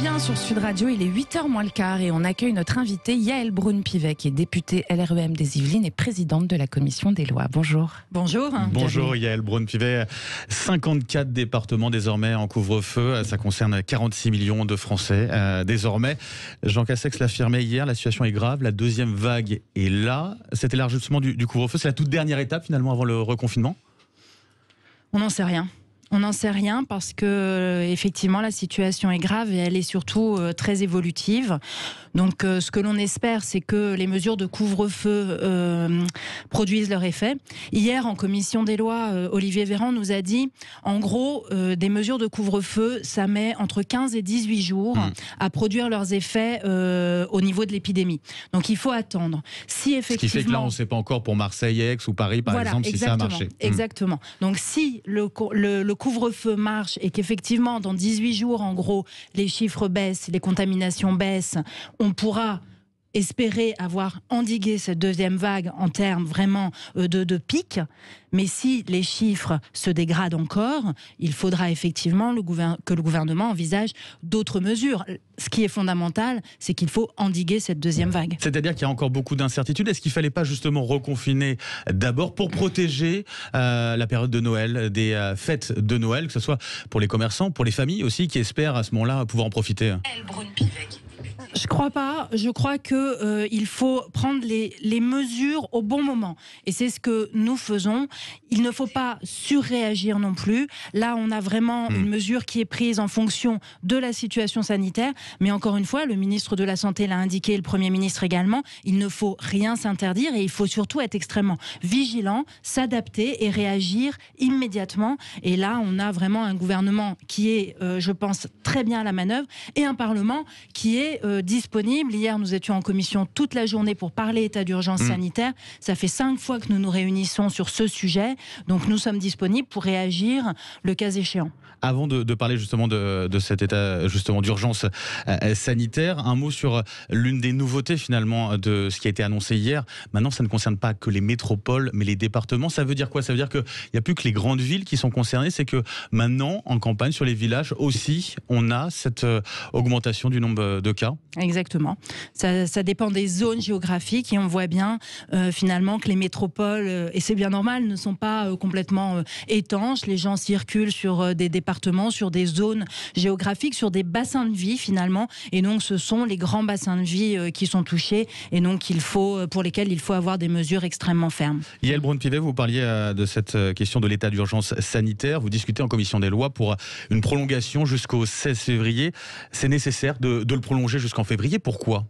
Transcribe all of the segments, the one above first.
bien sur Sud Radio, il est 8h moins le quart et on accueille notre invitée Yaël Braun-Pivet qui est députée LREM des Yvelines et présidente de la commission des lois. Bonjour. Bonjour. Bonjour Yaël Braun-Pivet. 54 départements désormais en couvre-feu, ça concerne 46 millions de Français désormais. Jean Castex l'affirmait hier, la situation est grave, la deuxième vague est là. Cet élargissement du couvre-feu, c'est la toute dernière étape finalement avant le reconfinement ? On n'en sait rien. On n'en sait rien parce que effectivement la situation est grave et elle est surtout très évolutive. Donc ce que l'on espère, c'est que les mesures de couvre-feu produisent leur effet. Hier, en commission des lois, Olivier Véran nous a dit, en gros, des mesures de couvre-feu, ça met entre 15 et 18 jours à produire leurs effets au niveau de l'épidémie. Donc il faut attendre. Si effectivement, ce qui fait que là, on ne sait pas encore pour Marseille, Aix ou Paris, par exemple, si ça a marché. Exactement. Donc si le couvre-feu marche et qu'effectivement, dans 18 jours, en gros, les chiffres baissent, les contaminations baissent, on pourra espérer avoir endigué cette deuxième vague en termes vraiment de pic. Mais si les chiffres se dégradent encore, il faudra effectivement que le gouvernement envisage d'autres mesures. Ce qui est fondamental, c'est qu'il faut endiguer cette deuxième vague. C'est-à-dire qu'il y a encore beaucoup d'incertitudes. Est-ce qu'il ne fallait pas justement reconfiner d'abord pour protéger la période de Noël, des fêtes de Noël, que ce soit pour les commerçants, pour les familles aussi, qui espèrent à ce moment-là pouvoir en profiter ? Je crois pas. Je crois que il faut prendre les mesures au bon moment. Et c'est ce que nous faisons. Il ne faut pas surréagir non plus. Là, on a vraiment une mesure qui est prise en fonction de la situation sanitaire. Mais encore une fois, le ministre de la Santé l'a indiqué, le Premier ministre également, il ne faut rien s'interdire et il faut surtout être extrêmement vigilant, s'adapter et réagir immédiatement. Et là, on a vraiment un gouvernement qui est, je pense, très bien à la manœuvre et un Parlement qui est disponible. Hier, nous étions en commission toute la journée pour parler état d'urgence sanitaire. Ça fait 5 fois que nous nous réunissons sur ce sujet. Donc, nous sommes disponibles pour réagir le cas échéant. Avant de parler justement de cet état justement d'urgence sanitaire, un mot sur l'une des nouveautés finalement de ce qui a été annoncé hier. Maintenant, ça ne concerne pas que les métropoles, mais les départements. Ça veut dire quoi ? Ça veut dire qu'il n'y a plus que les grandes villes qui sont concernées. C'est que maintenant, en campagne, sur les villages aussi, on a cette augmentation du nombre de cas. Exactement. Ça dépend des zones géographiques et on voit bien finalement que les métropoles, et c'est bien normal, ne sont pas complètement étanches. Les gens circulent sur des départements, sur des zones géographiques, sur des bassins de vie finalement. Et donc ce sont les grands bassins de vie qui sont touchés et donc pour lesquels il faut avoir des mesures extrêmement fermes. Yaël Braun-Pivet, vous parliez de cette question de l'état d'urgence sanitaire. Vous discutez en commission des lois pour une prolongation jusqu'au 16 février. C'est nécessaire de le prolonger jusqu'en février. Pourquoi ?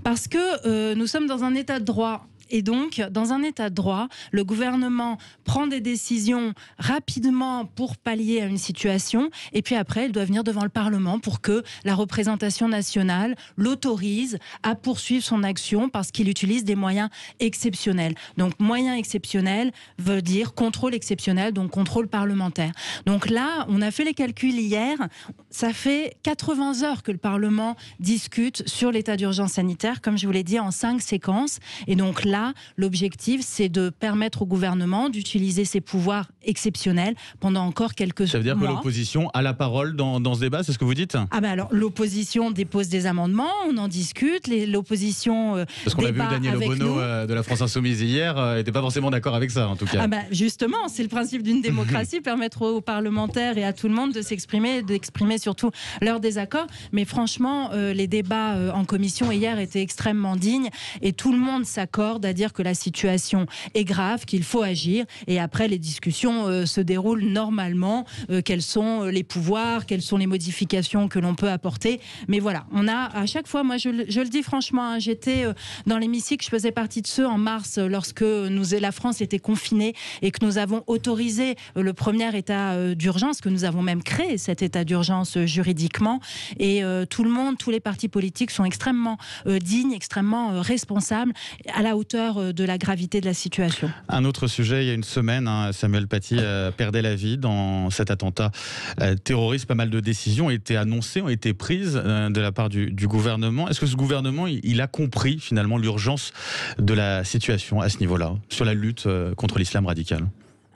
Parce que nous sommes dans un état de droit. Et donc, dans un état de droit, le gouvernement prend des décisions rapidement pour pallier à une situation, et puis après, il doit venir devant le Parlement pour que la représentation nationale l'autorise à poursuivre son action parce qu'il utilise des moyens exceptionnels. Donc, moyens exceptionnels veut dire contrôle exceptionnel, donc contrôle parlementaire. Donc là, on a fait les calculs hier, ça fait 80 heures que le Parlement discute sur l'état d'urgence sanitaire, comme je vous l'ai dit, en 5 séquences, et donc là, l'objectif, c'est de permettre au gouvernement d'utiliser ses pouvoirs exceptionnels pendant encore quelques mois. Ça veut dire que l'opposition a la parole dans ce débat, c'est ce que vous dites ? Alors, l'opposition dépose des amendements, on en discute, l'opposition parce qu'on a vu Daniel Obono de la France Insoumise hier, n'était pas forcément d'accord avec ça, en tout cas. Justement, c'est le principe d'une démocratie, permettre aux parlementaires et à tout le monde de s'exprimer, d'exprimer surtout leur désaccord. Mais franchement, les débats en commission hier étaient extrêmement dignes et tout le monde s'accorde à dire que la situation est grave, qu'il faut agir, et après les discussions se déroulent normalement, quels sont les pouvoirs, quelles sont les modifications que l'on peut apporter, mais voilà, on a à chaque fois, moi je le dis franchement, j'étais dans l'hémicycle, je faisais partie de ceux en mars lorsque la France était confinée et que nous avons autorisé le premier état d'urgence, que nous avons même créé cet état d'urgence juridiquement, et tout le monde, tous les partis politiques sont extrêmement dignes, extrêmement responsables, à la hauteur de la gravité de la situation. Un autre sujet, il y a une semaine, Samuel Paty perdait la vie dans cet attentat terroriste. Pas mal de décisions ont été annoncées, ont été prises de la part du gouvernement. Est-ce que ce gouvernement, il a compris finalement l'urgence de la situation à ce niveau-là, sur la lutte contre l'islam radical ?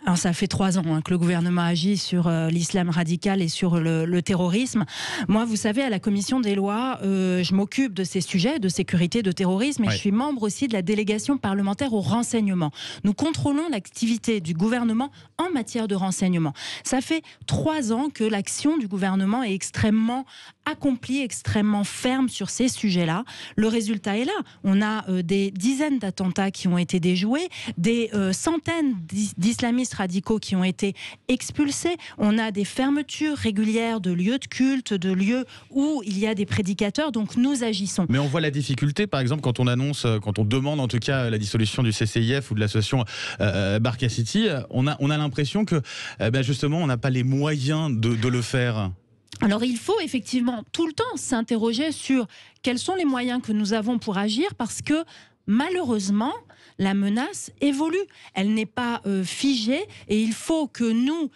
Alors, ça fait 3 ans que le gouvernement agit sur l'islam radical et sur le terrorisme. Moi, vous savez, à la commission des lois, je m'occupe de ces sujets de sécurité, de terrorisme, et je suis membre aussi de la délégation parlementaire au renseignement. Nous contrôlons l'activité du gouvernement en matière de renseignement. Ça fait 3 ans que l'action du gouvernement est extrêmement accomplie, extrêmement ferme sur ces sujets-là. Le résultat est là. On a des dizaines d'attentats qui ont été déjoués, des centaines d'islamistes radicaux qui ont été expulsés. On a des fermetures régulières de lieux de culte, de lieux où il y a des prédicateurs. Donc nous agissons. Mais on voit la difficulté, par exemple, quand on annonce, quand on demande en tout cas la dissolution du CCIF ou de l'association Barka City, on a l'impression que justement on n'a pas les moyens de le faire. Alors il faut effectivement tout le temps s'interroger sur quels sont les moyens que nous avons pour agir, parce que malheureusement la menace évolue, elle n'est pas figée, et il faut que nous,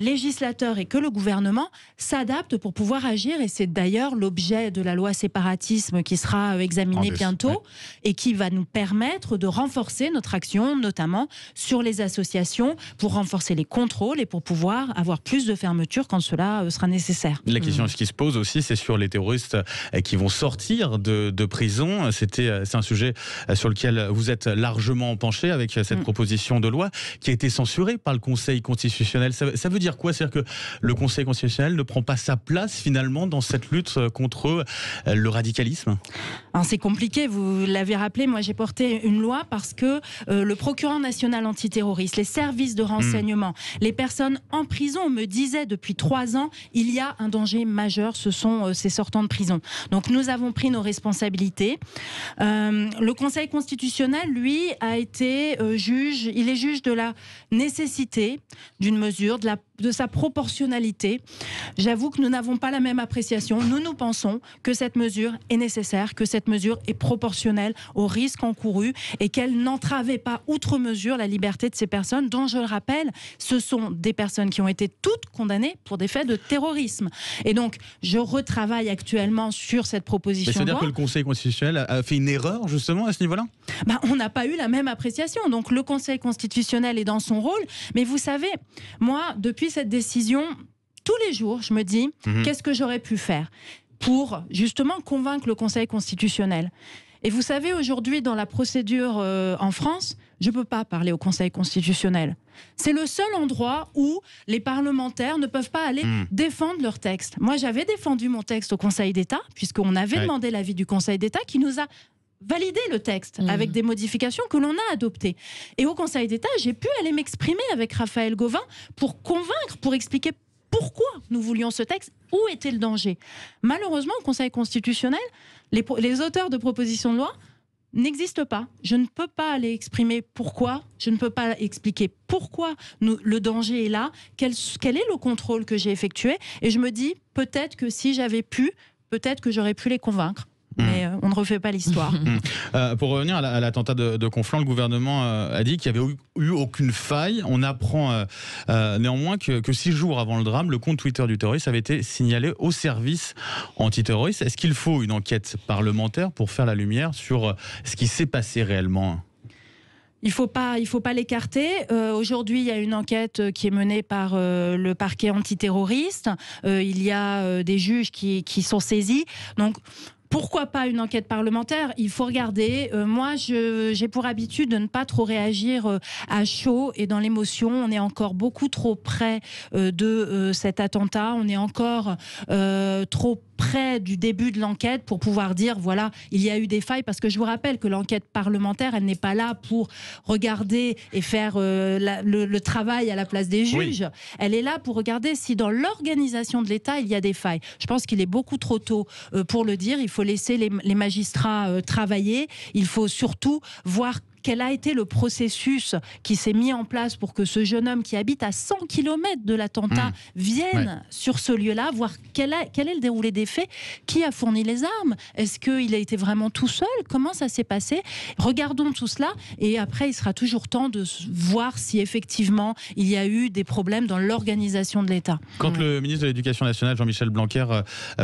législateurs, et que le gouvernement s'adapte pour pouvoir agir. Et c'est d'ailleurs l'objet de la loi séparatisme qui sera examinée bientôt, et qui va nous permettre de renforcer notre action, notamment sur les associations, pour renforcer les contrôles et pour pouvoir avoir plus de fermeture quand cela sera nécessaire. La question qui se pose aussi, c'est sur les terroristes qui vont sortir de prison. C'est un sujet sur lequel vous êtes largement penché avec cette proposition de loi qui a été censurée par le Conseil constitutionnel. Ça veut dire quoi? C'est-à-dire que le Conseil constitutionnel ne prend pas sa place finalement dans cette lutte contre le radicalisme? Alors c'est compliqué, vous l'avez rappelé, moi j'ai porté une loi parce que le procureur national antiterroriste, les services de renseignement, les personnes en prison me disaient depuis 3 ans, il y a un danger majeur, ce sont ces sortants de prison. Donc nous avons pris nos responsabilités. Le Conseil constitutionnel, lui, a été juge, il est juge de la nécessité d'une mesure, de sa proportionnalité. J'avoue que nous n'avons pas la même appréciation. Nous pensons que cette mesure est nécessaire, que cette mesure est proportionnelle au risque encouru et qu'elle n'entravait pas outre mesure la liberté de ces personnes, dont, je le rappelle, ce sont des personnes qui ont été toutes condamnées pour des faits de terrorisme. Et donc, je retravaille actuellement sur cette proposition de loi. C'est-à-dire que le Conseil constitutionnel a fait une erreur, justement, à ce niveau-là? On n'a pas eu la même appréciation. Donc, le Conseil constitutionnel est dans son rôle. Mais vous savez, moi, depuis cette décision, tous les jours, je me dis, qu'est-ce que j'aurais pu faire pour justement convaincre le Conseil constitutionnel? Et vous savez, aujourd'hui, dans la procédure en France, je ne peux pas parler au Conseil constitutionnel. C'est le seul endroit où les parlementaires ne peuvent pas aller défendre leur texte. Moi, j'avais défendu mon texte au Conseil d'État, puisqu'on avait demandé l'avis du Conseil d'État qui nous a validé le texte avec des modifications que l'on a adoptées. Et au Conseil d'État, j'ai pu aller m'exprimer avec Raphaël Gauvain pour convaincre, pour expliquer pourquoi nous voulions ce texte, où était le danger. Malheureusement, au Conseil constitutionnel, les auteurs de propositions de loi n'existent pas. Je ne peux pas aller exprimer pourquoi, je ne peux pas expliquer pourquoi le danger est là, quel est le contrôle que j'ai effectué, et je me dis, peut-être que si j'avais pu, peut-être que j'aurais pu les convaincre. Mais on ne refait pas l'histoire. Pour revenir à l'attentat de Conflans, le gouvernement a dit qu'il n'y avait eu aucune faille. On apprend néanmoins que 6 jours avant le drame, le compte Twitter du terroriste avait été signalé au service antiterroriste. Est-ce qu'il faut une enquête parlementaire pour faire la lumière sur ce qui s'est passé réellement ? Il faut pas l'écarter. Aujourd'hui, il y a une enquête qui est menée par le parquet antiterroriste. Il y a des juges qui sont saisis. Donc, pourquoi pas une enquête parlementaire? Il faut regarder. Moi, j'ai pour habitude de ne pas trop réagir à chaud et dans l'émotion. On est encore beaucoup trop près de cet attentat. On est encore trop près du début de l'enquête pour pouvoir dire, voilà, il y a eu des failles. Parce que je vous rappelle que l'enquête parlementaire, elle n'est pas là pour regarder et faire le travail à la place des juges. Oui. Elle est là pour regarder si dans l'organisation de l'État, il y a des failles. Je pense qu'il est beaucoup trop tôt pour le dire. Il faut laisser les magistrats travailler. Il faut surtout voir quel a été le processus qui s'est mis en place pour que ce jeune homme qui habite à 100 km de l'attentat vienne sur ce lieu-là, voir quel est le déroulé des faits, qui a fourni les armes, est-ce qu'il a été vraiment tout seul, comment ça s'est passé? Regardons tout cela et après il sera toujours temps de voir si effectivement il y a eu des problèmes dans l'organisation de l'État. Quand le ministre de l'Éducation nationale, Jean-Michel Blanquer,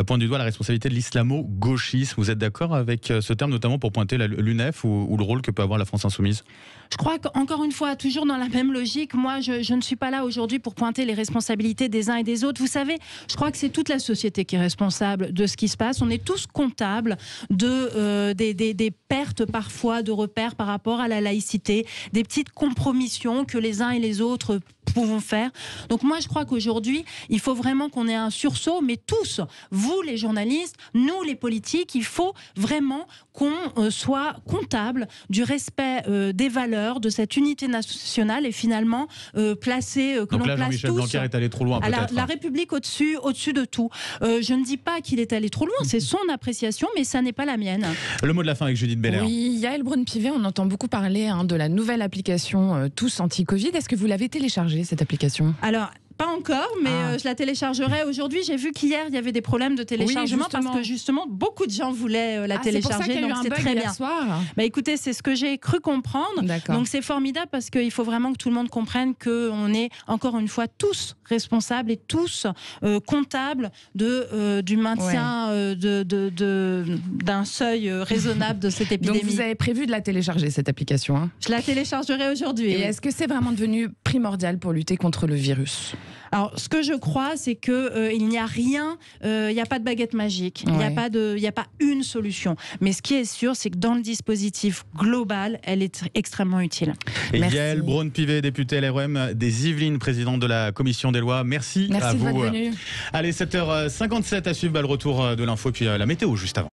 pointe du doigt la responsabilité de l'islamo-gauchisme, vous êtes d'accord avec ce terme, notamment pour pointer l'UNEF ou le rôle que peut avoir la France Insoumise? Insoumise? Je crois qu'encore une fois, toujours dans la même logique, moi je ne suis pas là aujourd'hui pour pointer les responsabilités des uns et des autres. Vous savez, je crois que c'est toute la société qui est responsable de ce qui se passe. On est tous comptables des pertes parfois de repères par rapport à la laïcité, des petites compromissions que les uns et les autres pouvons faire. Donc moi je crois qu'aujourd'hui il faut vraiment qu'on ait un sursaut, mais tous, vous les journalistes, nous les politiques, il faut vraiment qu'on soit comptable du respect des valeurs, de cette unité nationale et finalement placer que donc l'on là, place Jean-Michel tous Blanquer est allé trop loin peut-être. la République au-dessus de tout. Je ne dis pas qu'il est allé trop loin, c'est son appréciation, mais ça n'est pas la mienne. Le mot de la fin avec Judith Beller. Oui, Yaël Braun-Pivet, on entend beaucoup parler de la nouvelle application Tous Anti-Covid. Est-ce que vous l'avez téléchargée, cette application? Alors, pas encore, mais je la téléchargerai aujourd'hui. J'ai vu qu'hier, il y avait des problèmes de téléchargement parce que justement, beaucoup de gens voulaient la télécharger. Donc c'est très bien. Soir. Bah, écoutez, c'est ce que j'ai cru comprendre. Donc c'est formidable parce qu'il faut vraiment que tout le monde comprenne qu'on est, encore une fois, tous responsables et tous comptables du maintien d'un seuil raisonnable de cette épidémie. Donc vous avez prévu de la télécharger, cette application, hein? Je la téléchargerai aujourd'hui. Et est-ce que c'est vraiment devenu primordial pour lutter contre le virus? Alors, ce que je crois, c'est qu'il n'y a rien, il n'y a pas de baguette magique, il n'y a pas une solution. Mais ce qui est sûr, c'est que dans le dispositif global, elle est extrêmement utile. Et Yaël Braun-Pivet, députée LREM des Yvelines, présidente de la commission des lois. Merci à vous. De votre venue. Allez, 7h57 à suivre le retour de l'info, puis la météo juste avant.